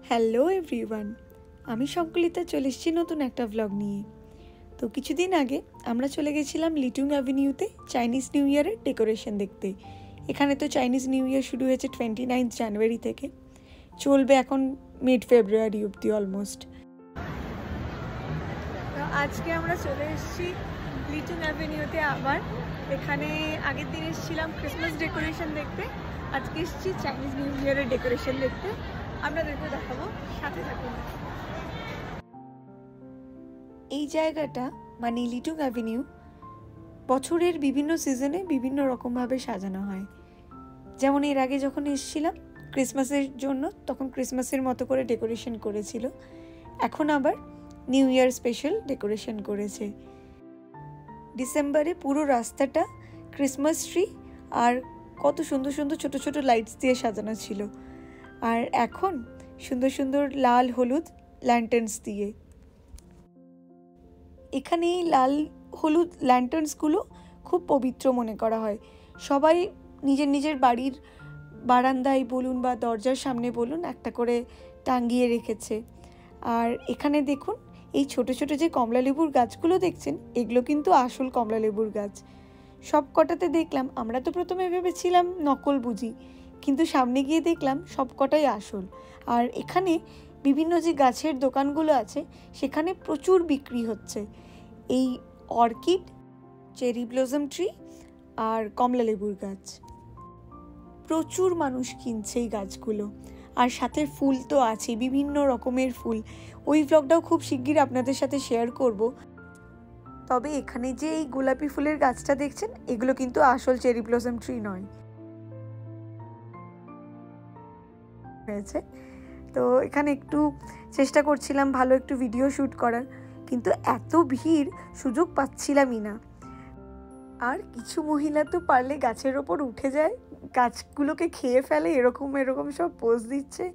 Hello everyone, আমি সংকলিতা চলে এসেছি নতুন একটা ব্লগ নিয়ে। তো কিছুদিন আগে আমরা চলে গেছিলাম লিটুং অ্যাভিনিউতে চাইনিজ নিউ ইয়ারের ডেকোরেশন দেখতে। এখানে তো চাইনিজ নিউ ইয়ার শুরু হয়েছে 29 জানুয়ারি থেকে, চলবে এখন মিড ফেব্রুয়ারি অবধি অলমোস্ট। আজকে আমরা চলে এসেছি লিটুং অ্যাভিনিউতে আবার। এখানে আগের দিন এসেছিলাম ক্রিসমাস ডেকোরেশন দেখতে, আজকে এসেছি চাইনিজ নিউ ইয়ারের ডেকোরেশন দেখতে। আপনাদেরকে দেখাবো, সাথে থাকুন। এই জায়গাটা মানে লিটুং অ্যাভিনিউ বছরের বিভিন্ন সিজনে বিভিন্ন রকমভাবে সাজানো হয়। যেমন এর আগে যখন এসেছিলাম ক্রিসমাসের জন্য, তখন ক্রিসমাসের মতো করে ডেকোরেশন করেছিল। এখন আবার নিউ ইয়ার স্পেশাল ডেকোরেশন করেছে। ডিসেম্বরে পুরো রাস্তাটা ক্রিসমাস ট্রি আর কত সুন্দর সুন্দর ছোট ছোট লাইটস দিয়ে সাজানো ছিল, আর এখন সুন্দর সুন্দর লাল হলুদ ল্যান্টার্নস দিয়ে। এখানে এই লাল হলুদ ল্যান্টার্নসগুলো খুব পবিত্র মনে করা হয়। সবাই নিজের নিজের বাড়ির বারান্দায় বলুন বা দরজার সামনে বলুন একটা করে টাঙিয়ে রেখেছে। আর এখানে দেখুন এই ছোট ছোট যে কমলালেবুর গাছগুলো দেখছেন, এগুলো কিন্তু আসল কমলালেবুর গাছ। সব কটাতে দেখলাম, আমরা তো প্রথমে ভেবেছিলাম নকল বুঝি, কিন্তু সামনে গিয়ে দেখলাম সব কটাই আসল। আর এখানে বিভিন্ন যে গাছের দোকানগুলো আছে সেখানে প্রচুর বিক্রি হচ্ছে এই অর্কিড, চেরি ব্লসম ট্রি আর কমলালেবুর গাছ। প্রচুর মানুষ কিনছে এই গাছগুলো, আর সাথে ফুল তো আছে, বিভিন্ন রকমের ফুল। ওই ব্লগটাও খুব শিগগির আপনাদের সাথে শেয়ার করব। তবে এখানে যে এই গোলাপি ফুলের গাছটা দেখছেন, এগুলো কিন্তু আসল চেরি ব্লসম ট্রি নয়। হয়েছে তো এখানে একটু চেষ্টা করছিলাম ভালো একটু ভিডিও শ্যুট করার, কিন্তু এত ভিড় সুযোগ পাচ্ছিলামই না। আর কিছু মহিলা তো পারলে গাছের ওপর উঠে যায়, গাছগুলোকে খেয়ে ফেলে, এরকম এরকম সব পোজ দিচ্ছে।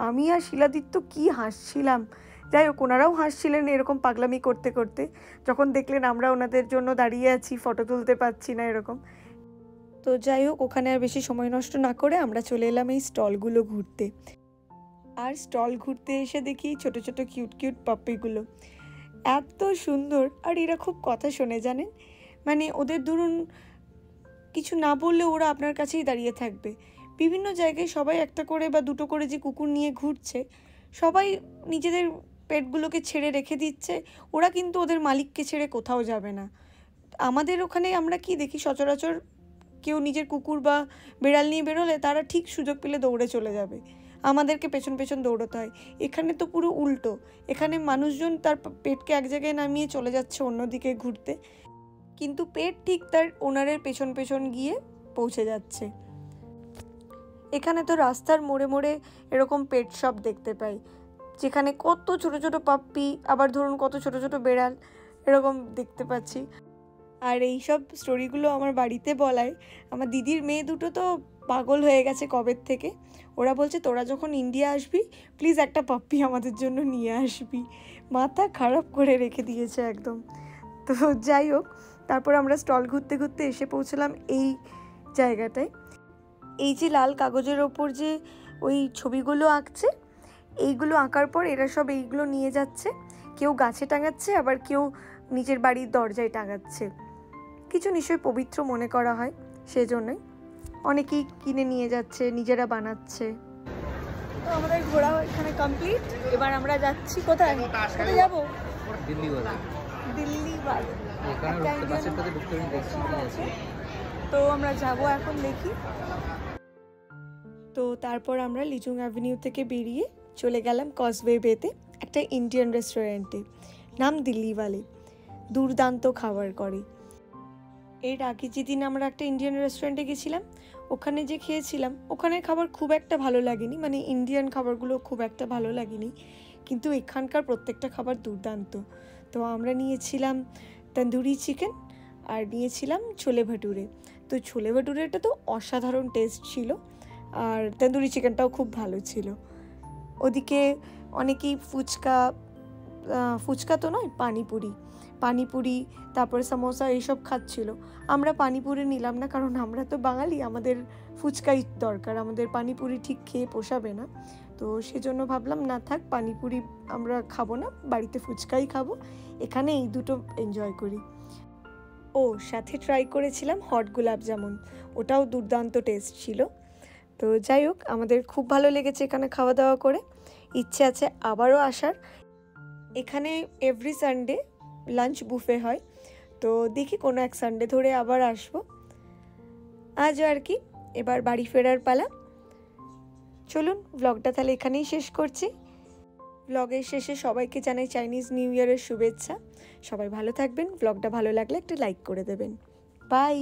আমি আর শিলাদিত্য কি হাসছিলাম। যাই হোক, ওনারাও হাসছিলেন এরকম পাগলামি করতে করতে, যখন দেখলেন আমরা ওনাদের জন্য দাঁড়িয়ে আছি, ফটো তুলতে পারছি না এরকম। তো যাই হোক, ওখানে আর বেশি সময় নষ্ট না করে আমরা চলে এলাম এই স্টলগুলো ঘুরতে। আর স্টল ঘুরতে এসে দেখি ছোট ছোট কিউট কিউট পাপ্পিগুলো এত সুন্দর, আর এরা খুব কথা শোনে জানেন। মানে ওদের ধরুন কিছু না বললে ওরা আপনার কাছেই দাঁড়িয়ে থাকবে। বিভিন্ন জায়গায় সবাই একটা করে বা দুটো করে যে কুকুর নিয়ে ঘুরছে, সবাই নিজেদের পেটগুলোকে ছেড়ে রেখে দিচ্ছে, ওরা কিন্তু ওদের মালিককে ছেড়ে কোথাও যাবে না। আমাদের ওখানে আমরা কি দেখি, সচরাচর কেউ নিজের কুকুর বা বিড়াল নিয়ে বেরোলে তারা ঠিক সুযোগ পেলে দৌড়ে চলে যাবে, আমাদেরকে পেছন পেছন দৌড়তে হয়। এখানে তো পুরো উল্টো, এখানে মানুষজন তার পেটকে এক জায়গায় নামিয়ে চলে যাচ্ছে অন্যদিকে ঘুরতে, কিন্তু পেট ঠিক তার ওনারের পেছন পেছন গিয়ে পৌঁছে যাচ্ছে। এখানে তো রাস্তার মোড়ে মোড়ে এরকম পেট শপ দেখতে পাই, যেখানে কত ছোট ছোট পাপ্পি, আবার ধরুন কত ছোট ছোট বেড়াল এরকম দেখতে পাচ্ছি। আর এই সব স্টোরিগুলো আমার বাড়িতে বলায় আমার দিদির মেয়ে দুটো তো পাগল হয়ে গেছে কবের থেকে। ওরা বলছে তোরা যখন ইন্ডিয়া আসবি প্লিজ একটা পাপ্পি আমাদের জন্য নিয়ে আসবি। মাথা খারাপ করে রেখে দিয়েছে একদম। তো যাই হোক, তারপর আমরা স্টল ঘুরতে ঘুরতে এসে পৌঁছলাম এই জায়গাটায়। এই যে লাল কাগজের ওপর যে ওই ছবিগুলো আঁকছে, এইগুলো আঁকার পর এরা সব এইগুলো নিয়ে যাচ্ছে, কেউ গাছে টাঙাচ্ছে, আবার কেউ নিজের বাড়ির দরজায় টাঙাচ্ছে। কিছু নিশ্চয়ই পবিত্র মনে করা হয়, সেজন্যই অনেকেই কিনে নিয়ে যাচ্ছে, নিজেরা বানাচ্ছে। তো আমাদের ঘোরা এখানে কমপ্লিট। এবার আমরা যাচ্ছি কোথায়, কোথায় যাবো? দিল্লি বাদে তো আমরা যাব এখন, দেখি। তো তারপর আমরা লিটুং অ্যাভিনিউ থেকে বেরিয়ে চলে গেলাম কজওয়ে বেতে একটা ইন্ডিয়ান রেস্টুরেন্টে, নাম দিল্লিওয়ালে। দুর্দান্ত খাবার করে। এর আগে যেদিন আমরা একটা ইন্ডিয়ান রেস্টুরেন্টে গেছিলাম, ওখানে যে খেয়েছিলাম, ওখানের খাবার খুব একটা ভালো লাগেনি, মানে ইন্ডিয়ান খাবারগুলো খুব একটা ভালো লাগেনি, কিন্তু এখানকার প্রত্যেকটা খাবার দুর্দান্ত। তো আমরা নিয়েছিলাম তন্দুরি চিকেন আর নিয়েছিলাম ছোলে ভাটুরে। তো ছোলে ভাটুরেটা তো অসাধারণ টেস্ট ছিল, আর তন্দুরি চিকেনটাও খুব ভালো ছিল। ওদিকে অনেকেই ফুচকা তো নয়, পানিপুরি তারপরে সমোসা এইসব খাচ্ছিল। আমরা পানিপুরি নিলাম না, কারণ আমরা তো বাঙালি, আমাদের ফুচকাই দরকার, আমাদের পানিপুরি ঠিক খেয়ে পোষাবে না। তো সেজন্য ভাবলাম না থাক, পানিপুরি আমরা খাবো না, বাড়িতে ফুচকাই খাবো, এখানে এই দুটো এনজয় করি। ও সাথে ট্রাই করেছিলাম হট গোলাপ জামুন, ওটাও দুর্দান্ত টেস্ট ছিল। তো যাই হোক, আমাদের খুব ভালো লেগেছে এখানে খাওয়া দাওয়া করে, ইচ্ছে আছে আবারও আসার। এখানে এভরি সানডে লাঞ্চ বুফে হয়, তো দেখি কোনো এক সানডে ধরে আবার আসবো। আজও আর কি, এবার বাড়ি ফেরার পালা। চলুন ব্লগটা তাহলে এখানেই শেষ করছি। ব্লগের শেষে সবাইকে জানাই চাইনিজ নিউ ইয়ারের শুভেচ্ছা। সবাই ভালো থাকবেন, ব্লগটা ভালো লাগলে একটা লাইক করে দেবেন। বাই।